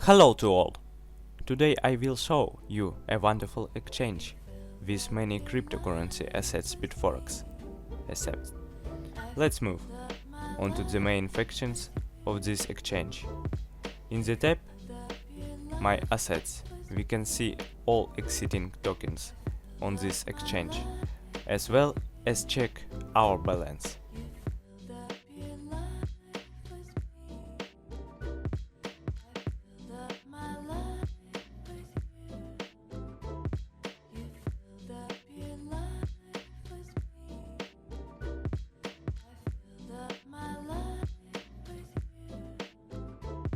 Hello to all! Today I will show you a wonderful exchange with many cryptocurrency assets BITFOREX. Let's move on to the main functions of this exchange. In the tab My Assets we can see all existing tokens on this exchange, as well as check our balance.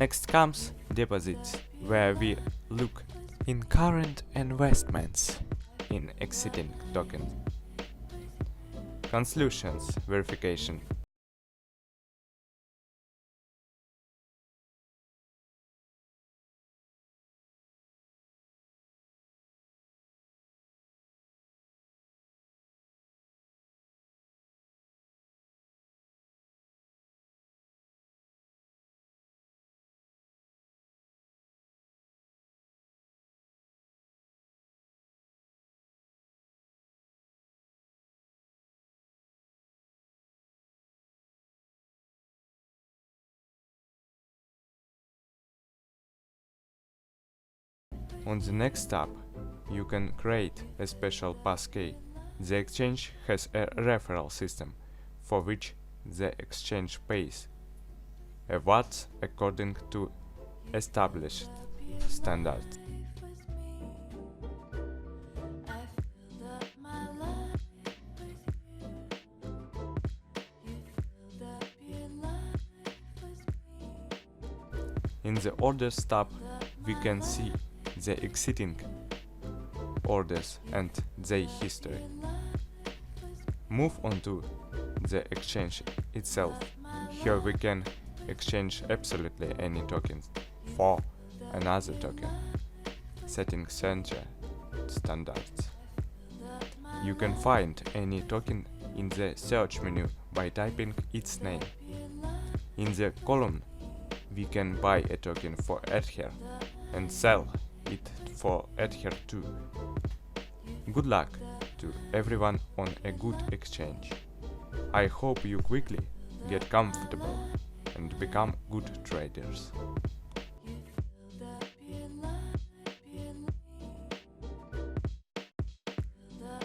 Next comes deposits, where we look in current investments in existing tokens. Conclusions verification. On the next tab, you can create a special passkey. The exchange has a referral system, for which the exchange pays a VAT according to established standards. In the Orders tab, we can see the existing orders and their history. Move on to the exchange itself. Here we can exchange absolutely any tokens for another token, setting standards. You can find any token in the search menu by typing its name. In the column, we can buy a token for Ether and sell it for Ether too. Good luck to everyone on a good exchange. I hope you quickly get comfortable and become good traders.